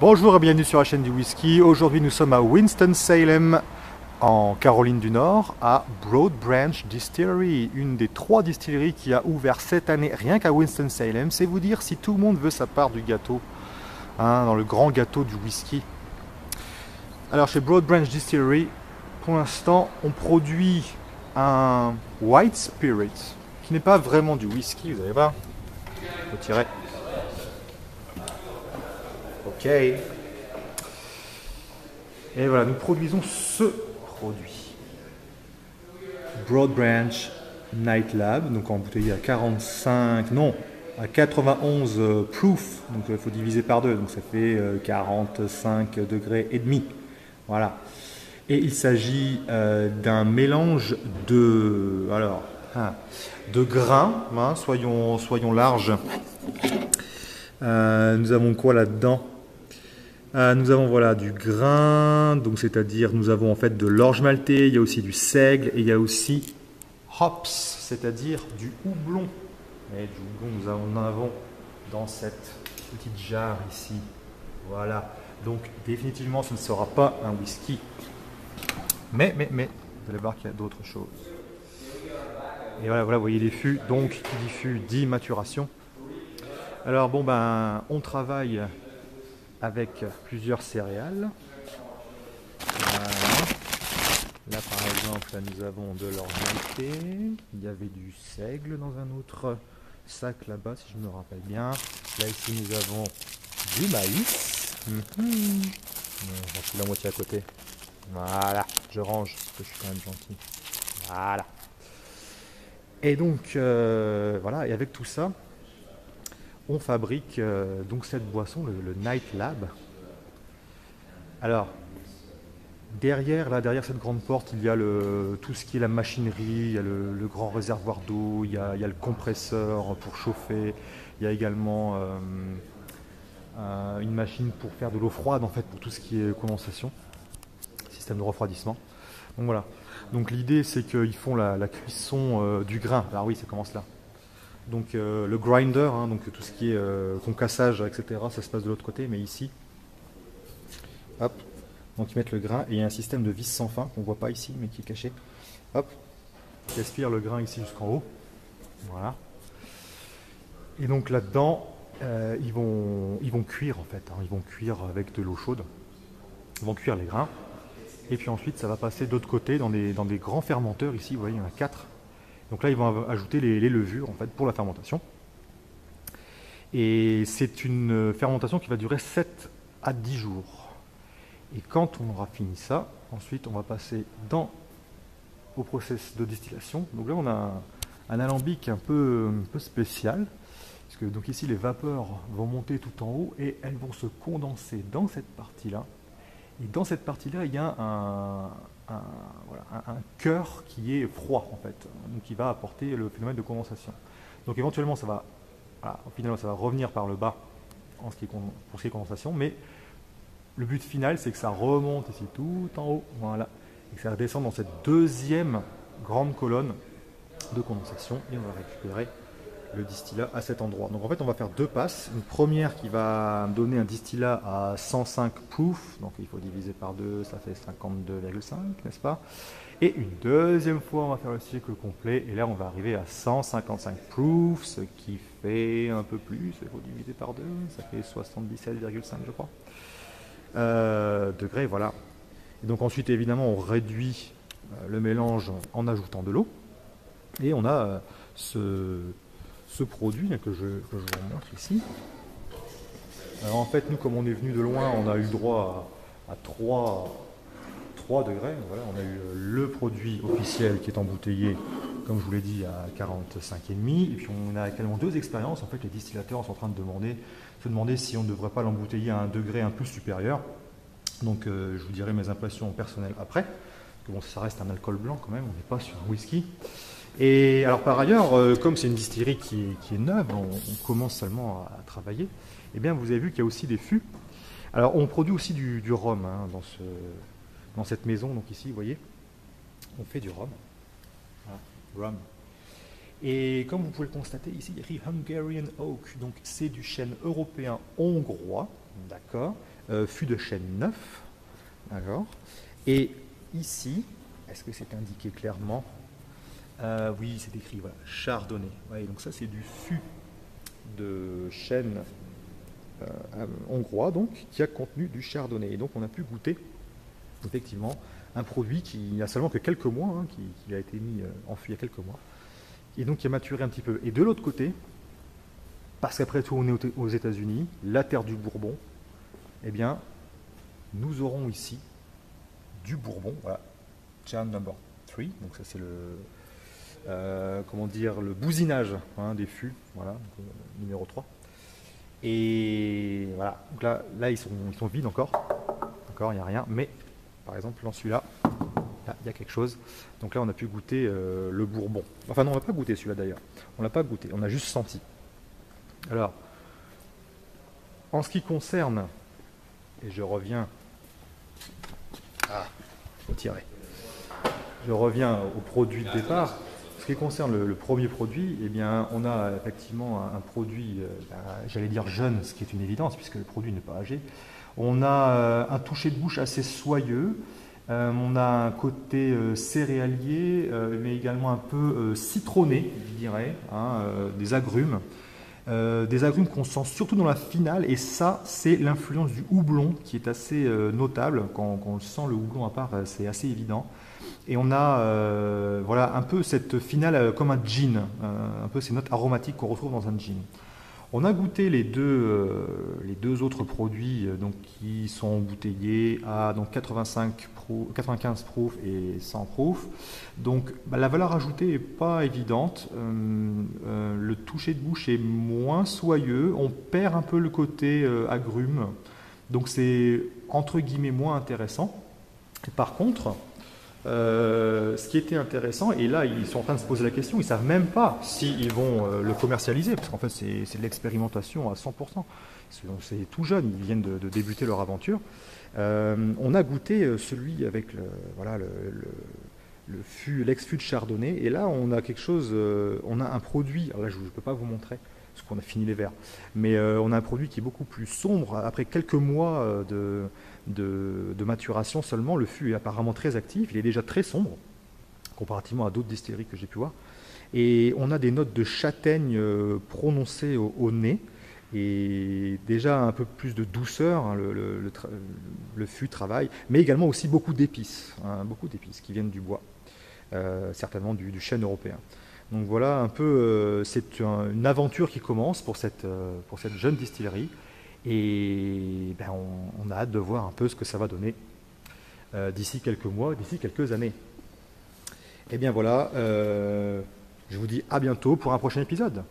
Bonjour et bienvenue sur la chaîne du whisky. Aujourd'hui nous sommes à Winston-Salem en Caroline du Nord à Broad Branch Distillery, une des 3 distilleries qui a ouvert cette année rien qu'à Winston-Salem. C'est vous dire si tout le monde veut sa part du gâteau, hein, dans le grand gâteau du whisky. Alors chez Broad Branch Distillery, pour l'instant on produit un White Spirit qui n'est pas vraiment du whisky, vous allez voir. Je vais tirer. Ok. Et voilà, nous produisons ce produit. Broad Branch Night Lab, donc embouteillé à 45, non, à 91 proof, donc il faut diviser par 2, donc ça fait 45 degrés et demi. Voilà. Et il s'agit d'un mélange de, de grains, hein, soyons larges. Nous avons quoi là-dedans? Nous avons voilà du grain, donc c'est-à-dire nous avons en fait de l'orge maltais, il y a aussi du seigle et il y a aussi hops, c'est-à-dire du houblon. Et du houblon nous en avons dans cette petite jarre ici. Voilà. Donc définitivement ce ne sera pas un whisky. Mais vous allez voir qu'il y a d'autres choses. Et voilà, vous voyez les fûts, donc qui dit fût dit maturation. Alors bon on travaille avec plusieurs céréales. Voilà. Là par exemple, là, nous avons de l'orge maltais. Il y avait du seigle dans un autre sac là-bas, si je me rappelle bien. Là ici nous avons du maïs. J'en suis la moitié à côté. Voilà, je range parce que je suis quand même gentil. Voilà. Et donc voilà, et avec tout ça, on fabrique donc cette boisson, le Night Lab. Alors, derrière cette grande porte, il y a tout ce qui est la machinerie, il y a le grand réservoir d'eau, il y a le compresseur pour chauffer, il y a également une machine pour faire de l'eau froide, en fait, pour tout ce qui est condensation, système de refroidissement. Donc voilà. Donc l'idée, c'est qu'ils font la cuisson du grain. Alors oui, ça commence là. Donc le grinder, hein, donc tout ce qui est concassage, etc., ça se passe de l'autre côté, mais ici, hop, donc ils mettent le grain et il y a un système de vis sans fin qu'on ne voit pas ici, mais qui est caché. Hop, qui aspire le grain ici jusqu'en haut. Voilà. Et donc là-dedans, ils vont cuire en fait, hein, ils vont cuire avec de l'eau chaude. Ils vont cuire les grains. Et puis ensuite, ça va passer de l'autre côté dans des grands fermenteurs. Ici, vous voyez, il y en a 4. Donc là, ils vont ajouter les levures en fait, pour la fermentation. Et c'est une fermentation qui va durer 7 à 10 jours. Et quand on aura fini ça, ensuite on va passer au process de distillation. Donc là, on a un alambic un peu spécial. Parce que donc ici, les vapeurs vont monter tout en haut et elles vont se condenser dans cette partie-là. Et dans cette partie-là, il y a un cœur qui est froid en fait, donc qui va apporter le phénomène de condensation. Donc éventuellement ça va, finalement ça va revenir par le bas pour ce qui est condensation, mais le but final c'est que ça remonte ici tout en haut, voilà, et que ça redescende dans cette deuxième grande colonne de condensation et on va récupérer le distillat à cet endroit. Donc en fait on va faire 2 passes, une première qui va donner un distillat à 105 proof, donc il faut diviser par 2, ça fait 52,5, n'est-ce pas? Et une deuxième fois on va faire le cycle complet et là on va arriver à 155 proof, ce qui fait un peu plus, il faut diviser par 2, ça fait 77,5 je crois, degrés, voilà. Et donc ensuite évidemment on réduit le mélange en ajoutant de l'eau et on a ce produit que je vous montre ici. Alors en fait, nous, comme on est venu de loin, on a eu droit à 3 degrés. Voilà, on a eu le produit officiel qui est embouteillé, comme je vous l'ai dit, à 45,5. Et puis on a également 2 expériences. En fait, les distillateurs sont en train de se demander si on ne devrait pas l'embouteiller à un degré un peu supérieur. Donc je vous dirai mes impressions personnelles après. Parce que bon, ça reste un alcool blanc quand même, on n'est pas sur un whisky. Et alors par ailleurs, comme c'est une distillerie qui est neuve, on commence seulement à travailler, eh bien vous avez vu qu'il y a aussi des fûts. Alors on produit aussi du rhum hein, dans cette maison, donc ici vous voyez, on fait du rhum. Voilà, rhum. Et comme vous pouvez le constater, ici il y a écrit Hungarian Oak, donc c'est du chêne européen hongrois, d'accord, fût de chêne neuf. D'accord. Et ici, est-ce que c'est indiqué clairement? Oui, c'est écrit, voilà, chardonnay. Ouais, donc ça, c'est du fût de chêne hongrois, donc, qui a contenu du chardonnay. Et donc, on a pu goûter, effectivement, un produit qui n'a seulement que quelques mois, hein, qui a été mis en fût il y a quelques mois, et donc qui a maturé un petit peu. Et de l'autre côté, parce qu'après tout, on est aux États-Unis, la terre du Bourbon, eh bien, nous aurons ici du Bourbon, voilà, Jan number 3, donc ça c'est le, comment dire, le bousinage, hein, des fûts, voilà, donc, numéro 3. Et voilà, donc là ils sont vides encore, il n'y a rien, mais par exemple dans celui-là, il y a quelque chose. Donc là on a pu goûter le Bourbon. Enfin non, on n'a pas goûté celui-là d'ailleurs, on l'a pas goûté, on a juste senti. Alors, en ce qui concerne, et je reviens, faut tirer. Je reviens au produit de départ. En ce qui concerne le premier produit, eh bien, on a effectivement un produit, j'allais dire jeune, ce qui est une évidence puisque le produit n'est pas âgé. On a un toucher de bouche assez soyeux. On a un côté céréalier, mais également un peu citronné, je dirais, hein, des agrumes. Des agrumes qu'on sent surtout dans la finale, et ça, c'est l'influence du houblon qui est assez notable. Quand on sent le houblon à part, c'est assez évident. Et on a voilà, un peu cette finale comme un gin, un peu ces notes aromatiques qu'on retrouve dans un gin. On a goûté les deux autres produits donc, qui sont embouteillés à donc 95 proof et 100 proof. Donc la valeur ajoutée n'est pas évidente. Le toucher de bouche est moins soyeux. On perd un peu le côté agrume. Donc c'est entre guillemets moins intéressant. Et par contre, ce qui était intéressant, et là ils sont en train de se poser la question, ils ne savent même pas s'ils vont le commercialiser, parce qu'en fait c'est de l'expérimentation à 100%. C'est tout jeune, ils viennent de débuter leur aventure. On a goûté celui avec l'ex-fût de Chardonnay, et là on a quelque chose, on a un produit, alors là je ne peux pas vous montrer, parce qu'on a fini les verres, mais on a un produit qui est beaucoup plus sombre, après quelques mois de maturation seulement. Le fût est apparemment très actif, il est déjà très sombre, comparativement à d'autres distilleries que j'ai pu voir. Et on a des notes de châtaigne prononcées au nez, et déjà un peu plus de douceur, hein, le fût travaille, mais également aussi beaucoup d'épices, hein, qui viennent du bois, certainement du chêne européen. Donc voilà un peu, c'est une aventure qui commence pour cette jeune distillerie. Et ben, on a hâte de voir un peu ce que ça va donner d'ici quelques mois, d'ici quelques années. Et bien voilà, je vous dis à bientôt pour un prochain épisode.